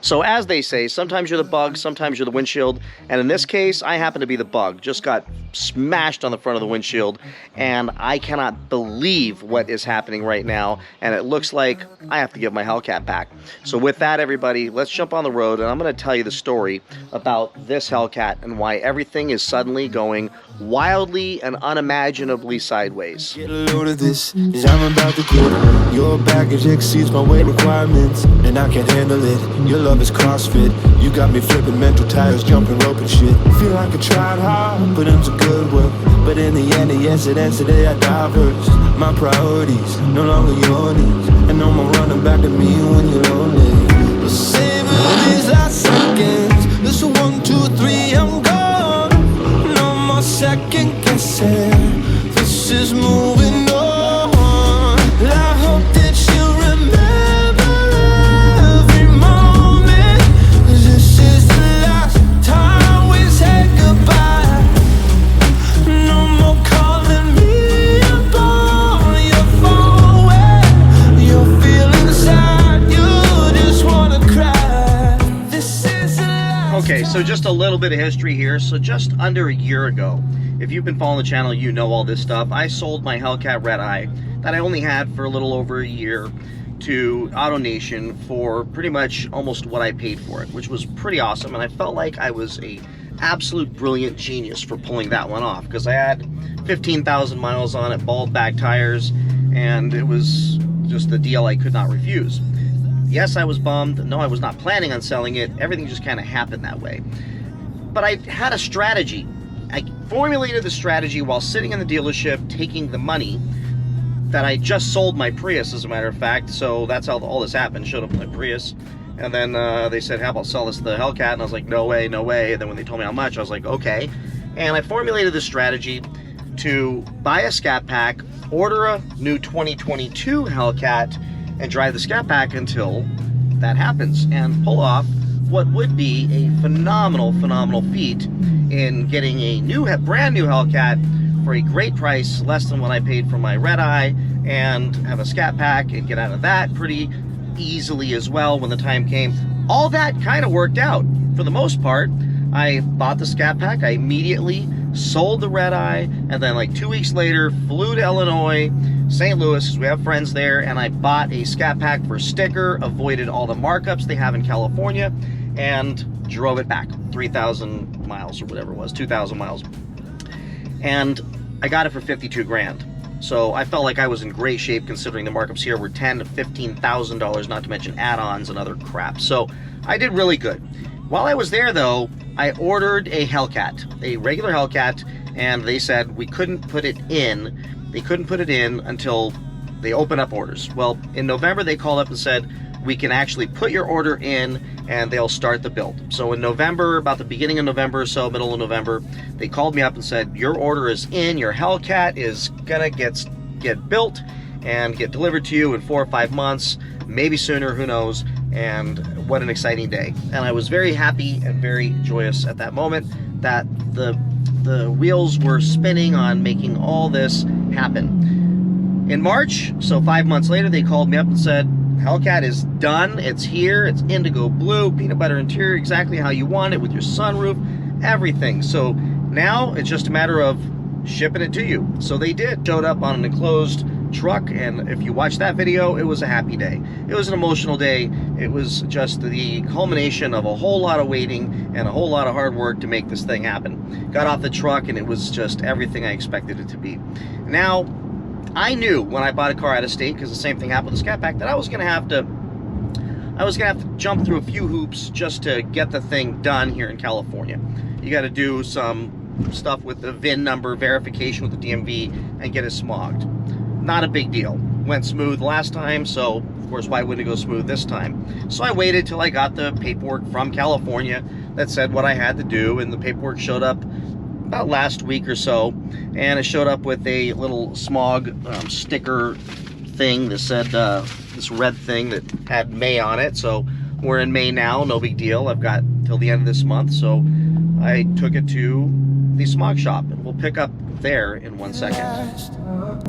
So as they say, sometimes you're the bug, sometimes you're the windshield, and in this case, I happen to be the bug. Just got smashed on the front of the windshield, and I cannot believe what is happening right now, and it looks like I have to give my Hellcat back. So with that, everybody, let's jump on the road, and I'm going to tell you the story about this Hellcat and why everything is suddenly going wildly and unimaginably sideways. Get a load of this, 'cause I'm about to quit. Your baggage exceeds my weight requirements, and I can't handle it. Your love is CrossFit. You got me flipping mental tires, jumping rope and shit. Feel like I tried hard, put in some good work, but in the end, the incidents today are diverse. My priorities, no longer your needs, and no more running back to me when you're lonely. But savor these last seconds. This is 1, 2, 3, I'm gone. No more second guessing. This is moving on. I hope that you remember every moment, 'cause this is the last time we say goodbye. No more calling me up on your phone when you're feeling sad, you just wanna cry. This is the last. Okay, so just a little bit of history here. So just under a year ago, if you've been following the channel, you know all this stuff. I sold my Hellcat Red Eye that I only had for a little over a year to AutoNation for pretty much almost what I paid for it, which was pretty awesome. And I felt like I was a absolute brilliant genius for pulling that one off, because I had 15,000 miles on it, bald back tires, and it was just the deal I could not refuse. Yes, I was bummed. No, I was not planning on selling it. Everything just kind of happened that way. But I had a strategy. I formulated the strategy while sitting in the dealership taking the money that I just sold my Prius, as a matter of fact. So that's how all this happened. Showed up with my Prius, and then they said, how about sell us the Hellcat? And I was like, no way, no way. And then when they told me how much, I was like, okay. And I formulated the strategy to buy a Scat Pack, order a new 2022 Hellcat, and drive the Scat Pack until that happens, and pull off what would be a phenomenal feat in getting a brand new Hellcat for a great price, less than what I paid for my Red Eye, and have a Scat Pack and get out of that pretty easily as well when the time came. All that kind of worked out for the most part. I bought the Scat Pack, I immediately sold the Red Eye, and then like 2 weeks later flew to Illinois, St. Louis, because we have friends there, and I bought a Scat Pack for a sticker, avoided all the markups they have in California, and drove it back 3,000 miles or whatever it was, 2,000 miles. And I got it for 52 grand. So I felt like I was in great shape, considering the markups here were $10,000 to $15,000, not to mention add-ons and other crap. So I did really good. While I was there though, I ordered a Hellcat, a regular Hellcat, and they said we couldn't put it in. They couldn't put it in until they open up orders. Well, in November they called up and said, we can actually put your order in and they'll start the build. So in November, about the beginning of November, so middle of November, they called me up and said, your order is in, your Hellcat is gonna get built and get delivered to you in 4 or 5 months, maybe sooner, who knows. And what an exciting day. And I was very happy and very joyous at that moment that the wheels were spinning on making all this happen. In March, so 5 months later, they called me up and said, Hellcat is done, it's here, it's indigo blue, peanut butter interior, exactly how you want it, with your sunroof, everything. So now it's just a matter of shipping it to you. So they did. Showed up on an enclosed truck, and if you watch that video, it was a happy day. It was an emotional day. It was just the culmination of a whole lot of waiting and a whole lot of hard work to make this thing happen. Got off the truck and it was just everything I expected it to be. Now, I knew when I bought a car out of state, because the same thing happened with the Scat Pack, that I was gonna have to jump through a few hoops just to get the thing done here in California. You got to do some stuff with the VIN number verification with the DMV and get it smogged. Not a big deal. Went smooth last time, so of course why wouldn't it go smooth this time? So I waited till I got the paperwork from California that said what I had to do, and the paperwork showed up about last week or so, and it showed up with a little smog sticker thing that said this red thing that had May on it. So we're in May now, no big deal. I've got till the end of this month, so I took it to the Smog Shop, and we'll pick up there in 1 second.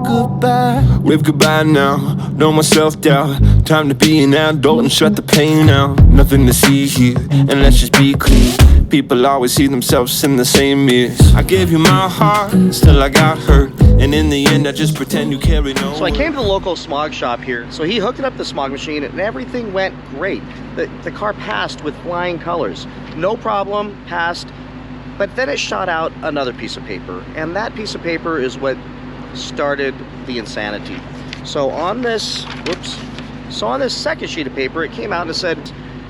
Goodbye. Wave goodbye now. No more self-doubt. Time to be an adult and shut the pain out. Nothing to see here, and let's just be clear. People always see themselves in the same mirrors. I gave you my heart, still I got hurt. And in the end, I just pretend you carry no. So I came to the local Smog Shop here. So he hooked up the smog machine, and everything went great. The car passed with flying colors. No problem, passed. But then it shot out another piece of paper, and that piece of paper is what started the insanity. So on this, so on this second sheet of paper, it came out and it said,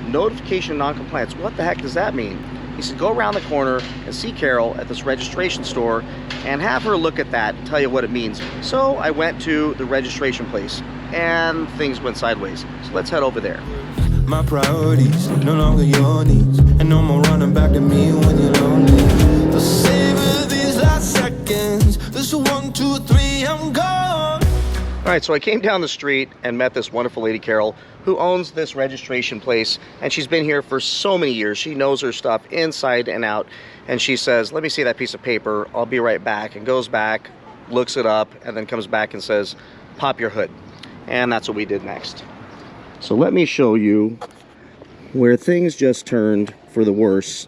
notification non-compliance. What the heck does that mean? He said, go around the corner and see Carol at this registration store and have her look at that and tell you what it means. So I went to the registration place and things went sideways. So let's head over there. My priorities, no longer your needs, and no more running back to me when you're lonely. The savor these last seconds. This 1, 2, 3, I'm gone. All right, so I came down the street and met this wonderful lady, Carol, who owns this registration place, and she's been here for so many years. She knows her stuff inside and out, and she says, let me see that piece of paper, I'll be right back, and goes back, looks it up, and then comes back and says, pop your hood. And that's what we did next. So let me show you where things just turned for the worse,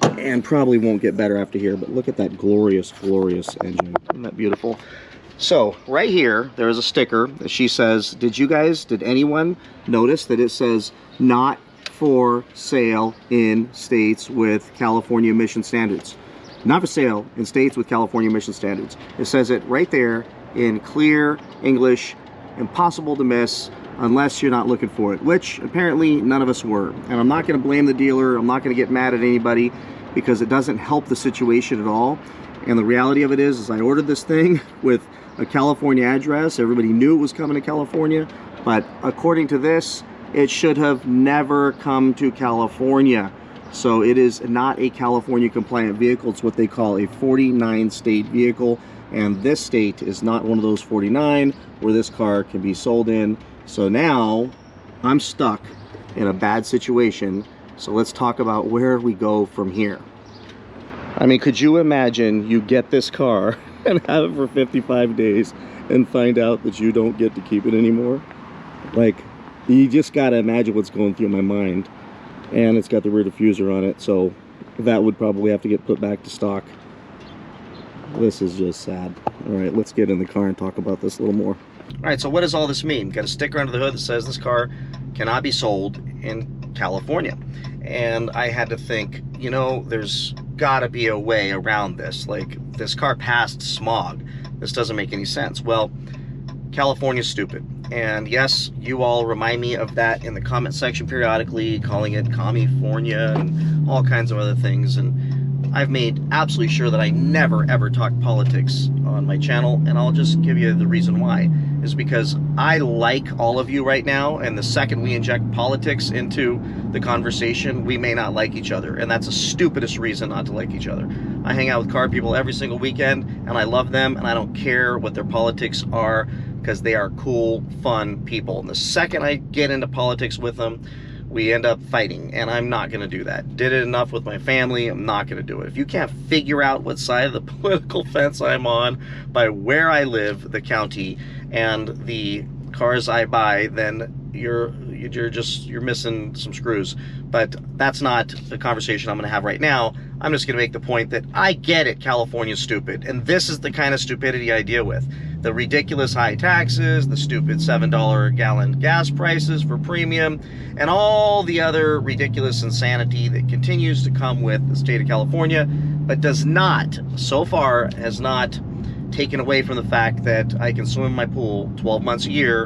and probably won't get better after here, but look at that glorious, glorious engine. Isn't that beautiful? So right here, there is a sticker that she says, did anyone notice that it says not for sale in states with California emission standards? Not for sale in states with California emission standards. It says it right there in clear English, impossible to miss, unless you're not looking for it, which apparently none of us were. And I'm not going to blame the dealer. I'm not going to get mad at anybody because it doesn't help the situation at all. And the reality of it is I ordered this thing with a California address. Everybody knew it was coming to California, but according to this, it should have never come to California. So it is not a California compliant vehicle. It's what they call a 49 state vehicle. And this state is not one of those 49 where this car can be sold in. So now I'm stuck in a bad situation. So let's talk about where we go from here. I mean, could you imagine you get this car and have it for 55 days and find out that you don't get to keep it anymore? Like, you just gotta imagine what's going through my mind. And it's got the rear diffuser on it, so that would probably have to get put back to stock. This is just sad. All right, let's get in the car and talk about this a little more. All right, so what does all this mean? Got a sticker under the hood that says this car cannot be sold in California. And I had to think, you know, there's gotta be a way around this. Like, this car passed smog. This doesn't make any sense. Well, California's stupid. And yes, you all remind me of that in the comment section periodically, calling it California and all kinds of other things. And I've made absolutely sure that I never ever talk politics on my channel, and I'll just give you the reason why. Is because I like all of you right now, and the second we inject politics into the conversation, we may not like each other, and that's the stupidest reason not to like each other. I hang out with car people every single weekend, and I love them, and I don't care what their politics are, because they are cool, fun people. And the second I get into politics with them, we end up fighting, and I'm not gonna do that. Did it enough with my family, I'm not gonna do it. If you can't figure out what side of the political fence I'm on by where I live, the county, and the cars I buy, then you're missing some screws. But that's not the conversation I'm gonna have right now. I'm just gonna make the point that I get it, California's stupid, and this is the kind of stupidity I deal with. The ridiculous high taxes, the stupid $7 a gallon gas prices for premium, and all the other ridiculous insanity that continues to come with the state of California, but does not, so far, has not taken away from the fact that I can swim in my pool 12 months a year,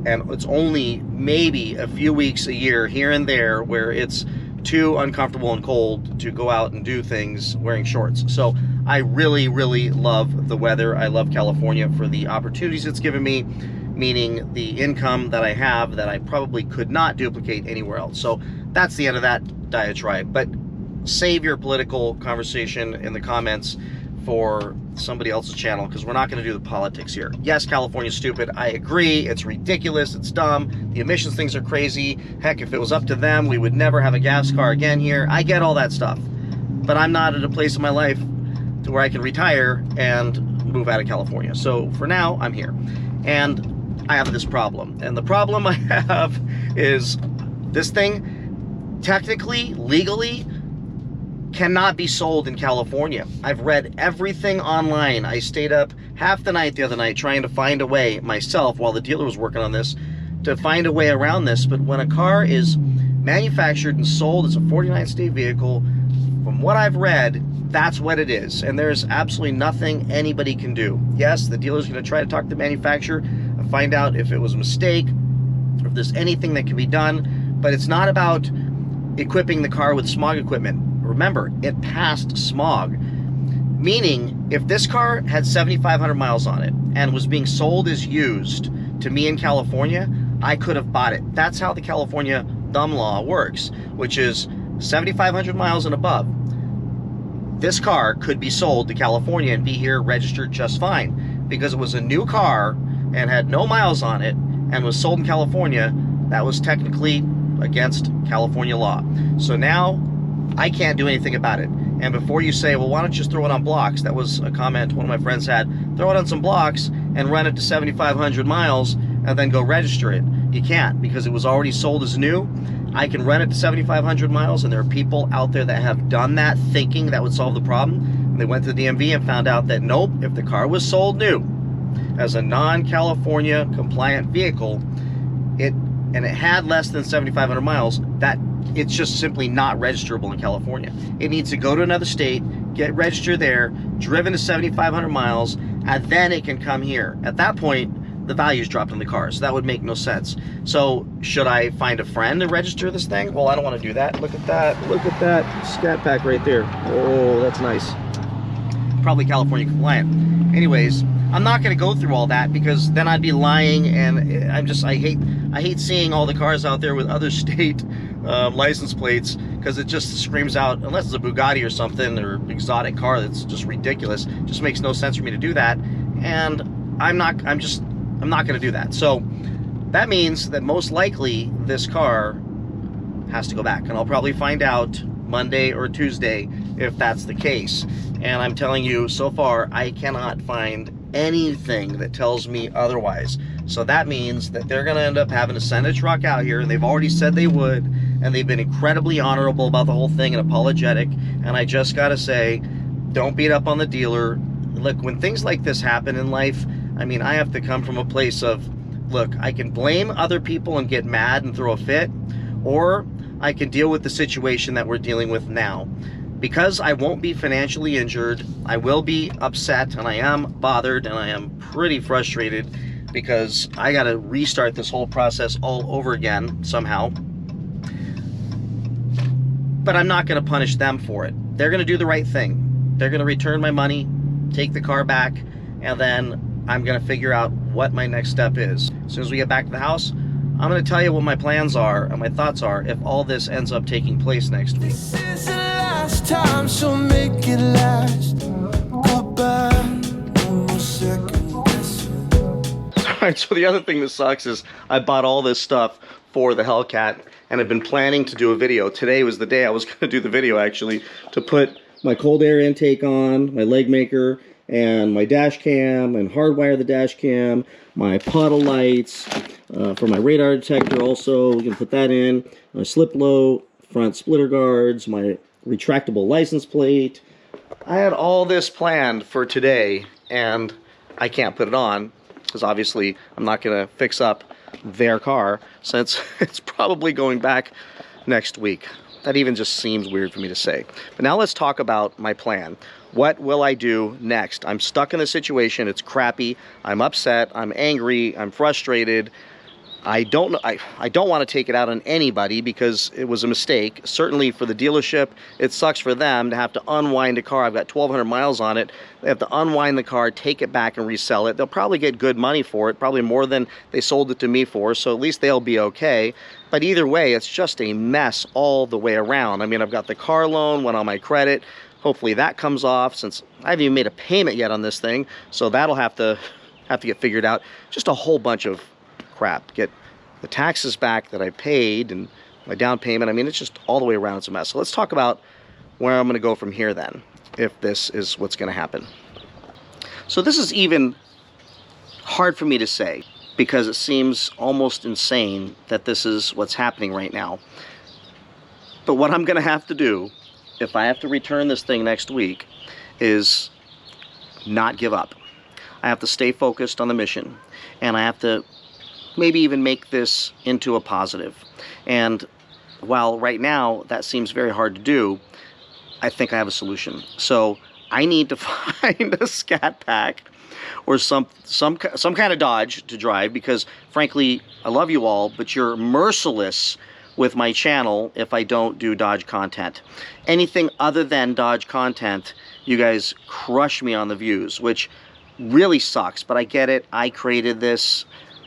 and it's only maybe a few weeks a year here and there where it's too uncomfortable and cold to go out and do things wearing shorts. So I really, really love the weather. I love California for the opportunities it's given me, meaning the income that I have that I probably could not duplicate anywhere else. So that's the end of that diatribe. But save your political conversation in the comments for somebody else's channel, because we're not going to do the politics here. Yes, California's stupid. I agree. It's ridiculous. It's dumb. The emissions things are crazy. Heck, if it was up to them, we would never have a gas car again here. I get all that stuff. But I'm not at a place in my life to where I can retire and move out of California. So for now, I'm here. And I have this problem. And the problem I have is this thing, technically, legally, cannot be sold in California. I've read everything online. I stayed up half the night the other night trying to find a way myself while the dealer was working on this to find a way around this. But when a car is manufactured and sold as a 49 state vehicle, from what I've read, that's what it is. And there's absolutely nothing anybody can do. Yes, the dealer's going to try to talk to the manufacturer and find out if it was a mistake or if there's anything that can be done. But it's not about equipping the car with smog equipment. Remember, it passed smog. Meaning, if this car had 7,500 miles on it and was being sold as used to me in California, I could have bought it. That's how the California dumb law works, which is 7,500 miles and above. This car could be sold to California and be here registered just fine. Because it was a new car and had no miles on it and was sold in California, that was technically against California law. So now I can't do anything about it. And before you say, well, why don't you just throw it on blocks? That was a comment one of my friends had. Throw it on some blocks and run it to 7,500 miles and then go register it. You can't, because it was already sold as new. I can run it to 7,500 miles, and there are people out there that have done that thinking that would solve the problem. And they went to the DMV and found out that nope, if the car was sold new as a non-California compliant vehicle, it had less than 7,500 miles, that it's just simply not registerable in California. It needs to go to another state, get registered there, driven to 7,500 miles, and then it can come here. At that point, the value's dropped on the car, so that would make no sense. So should I find a friend and register this thing? Well, I don't want to do that. Look at that. Look at that scat pack right there. Oh, that's nice. Probably California compliant. Anyways, I'm not going to go through all that because then I'd be lying, and I hate seeing all the cars out there with other state license plates, because it just screams out, unless it's a Bugatti or something, or exotic car that's just ridiculous, it just makes no sense for me to do that. And I'm not going to do that. So that means that most likely this car has to go back, and I'll probably find out Monday or Tuesday if that's the case. And I'm telling you, so far I cannot find anything that tells me otherwise. So that means that they're going to end up having to send a truck out here, and they've already said they would, and they've been incredibly honorable about the whole thing and apologetic. And I just got to say, don't beat up on the dealer. Look, when things like this happen in life, I mean, I have to come from a place of, look, I can blame other people and get mad and throw a fit, or I can deal with the situation that we're dealing with now. Because I won't be financially injured, I will be upset, and I am bothered, and I am pretty frustrated because I got to restart this whole process all over again somehow. But I'm not going to punish them for it. They're going to do the right thing. They're going to return my money, take the car back, and then I'm going to figure out what my next step is. As soon as we get back to the house, I'm going to tell you what my plans are and my thoughts are if all this ends up taking place next week. This is the last time, so make it last. Goodbye, no more second guessing. Alright, so the other thing that sucks is I bought all this stuff for the Hellcat and I've been planning to do a video. Today was the day I was going to do the video, actually, to put my cold air intake on, my leg maker, and my dash cam, and hardwire the dash cam, my puddle lights, for my radar detector also, we can put that in, my slip low, front splitter guards, my retractable license plate. I had all this planned for today, and I can't put it on, because obviously I'm not going to fix up their car, since it's probably going back next week. That even just seems weird for me to say. But now let's talk about my plan. What will I do next? I'm stuck in this situation. It's crappy. I'm upset. I'm angry. I'm frustrated. I don't want to take it out on anybody because it was a mistake. Certainly for the dealership, it sucks for them to have to unwind a car. I've got 1,200 miles on it. They have to unwind the car, take it back and resell it. They'll probably get good money for it, probably more than they sold it to me for, so at least they'll be okay. But either way, it's just a mess all the way around. I mean, I've got the car loan, went on my credit. Hopefully that comes off, since I haven't even made a payment yet on this thing, so that'll have to get figured out. Just a whole bunch of crap. Get the taxes back that I paid and my down payment. I mean, it's just all the way around, it's a mess. So let's talk about where I'm going to go from here then. if this is what's going to happen. So this is even hard for me to say, because it seems almost insane that this is what's happening right now. But what I'm going to have to do, if I have to return this thing next week, is not give up. I have to stay focused on the mission, and I have to maybe even make this into a positive. And while right now that seems very hard to do, I think I have a solution. So I need to find a Scat Pack or some kind of Dodge to drive, because frankly, I love you all, but you're merciless with my channel if I don't do Dodge content. Anything other than Dodge content, you guys crush me on the views, which really sucks, but I get it. I created this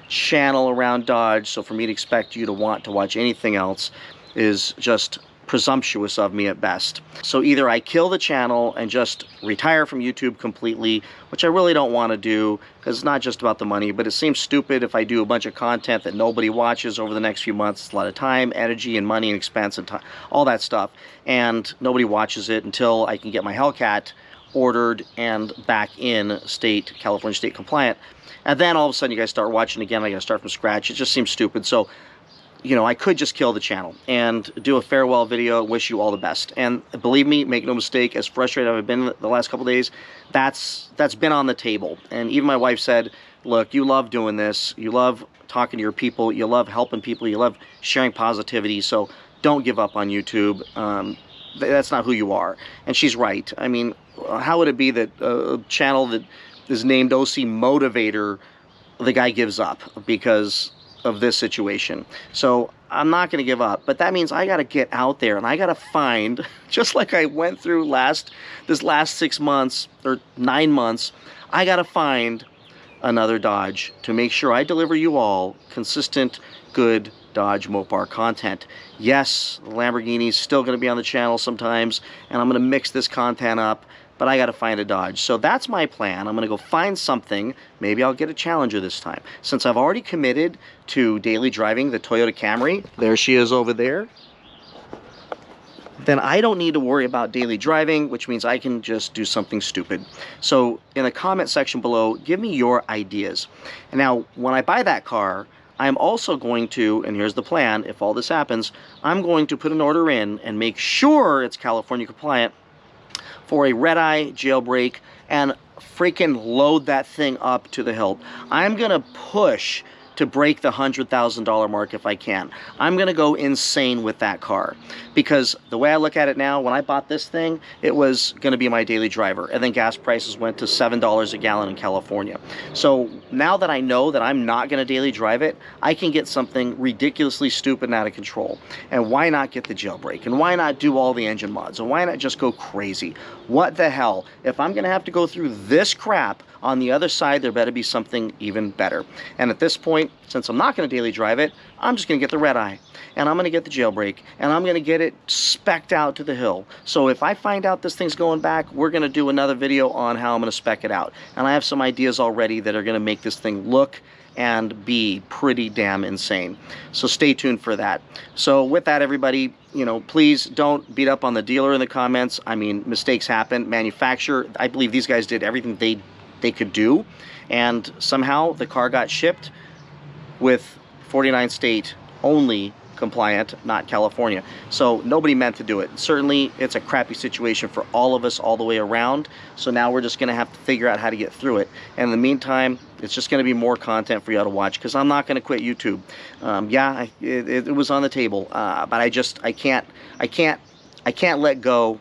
channel around Dodge, so for me to expect you to want to watch anything else is just presumptuous of me at best. So either I kill the channel and just retire from YouTube completely, which I really don't want to do, because it's not just about the money, but it seems stupid if I do a bunch of content that nobody watches over the next few months. It's a lot of time, energy, and money, and expense, and time, all that stuff, and nobody watches it until I can get my Hellcat ordered and back in state, California state compliant. And then all of a sudden you guys start watching again. I gotta start from scratch. It just seems stupid. So, you know, I could just kill the channel and do a farewell video, wish you all the best. And believe me, make no mistake, as frustrated I've been the last couple days, that's been on the table. And even my wife said, look, you love doing this, you love talking to your people, you love helping people, you love sharing positivity, so don't give up on YouTube. That's not who you are. And she's right. I mean, how would it be that a channel that is named OC Motivator, the guy gives up because of this situation? So I'm not going to give up, but that means I got to get out there and I got to find, just like I went through this last 6 months or 9 months, I got to find another Dodge to make sure I deliver you all consistent, good Dodge Mopar content. Yes, Lamborghini's still going to be on the channel sometimes, and I'm going to mix this content up, but I got to find a Dodge. So that's my plan. I'm going to go find something. Maybe I'll get a Challenger this time. Since I've already committed to daily driving the Toyota Camry, there she is over there, then I don't need to worry about daily driving, which means I can just do something stupid. So in the comment section below, give me your ideas. And now, when I buy that car, I'm also going to, and here's the plan, if all this happens, I'm going to put an order in and make sure it's California compliant for a red-eye jailbreak and freaking load that thing up to the hilt. I'm going to push to break the $100,000 mark if I can. I'm going to go insane with that car, because the way I look at it now, when I bought this thing, it was going to be my daily driver, and then gas prices went to $7 a gallon in California. So now that I know that I'm not going to daily drive it, I can get something ridiculously stupid and out of control. And why not get the jailbreak? And why not do all the engine mods? And why not just go crazy? What the hell? If I'm going to have to go through this crap, on the other side, there better be something even better. And at this point, since I'm not going to daily drive it, I'm just going to get the red eye, and I'm going to get the jailbreak, and I'm going to get it specced out to the hill. So if I find out this thing's going back, we're going to do another video on how I'm going to spec it out. And I have some ideas already that are going to make this thing look and be pretty damn insane. So stay tuned for that. So with that, everybody, you know, please don't beat up on the dealer in the comments. I mean, mistakes happen. Manufacturer, I believe these guys did everything they could do, and somehow the car got shipped with 49 state only compliant, not California. So nobody meant to do it. Certainly it's a crappy situation for all of us all the way around. So now we're just going to have to figure out how to get through it. And in the meantime, it's just going to be more content for you all to watch, because I'm not going to quit YouTube. Yeah, it was on the table, but I can't let go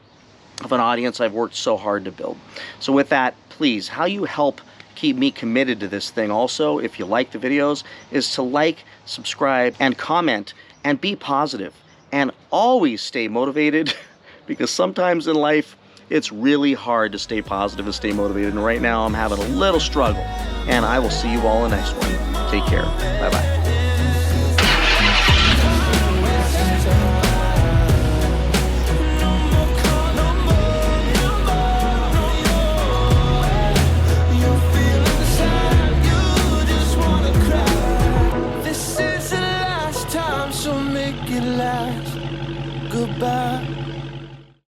of an audience I've worked so hard to build. So with that, please, how you help keep me committed to this thing also, if you like the videos, is to like, subscribe, and comment, and be positive, and always stay motivated, because sometimes in life it's really hard to stay positive and stay motivated, and right now I'm having a little struggle. And I will see you all in the next one. Take care. Bye-bye.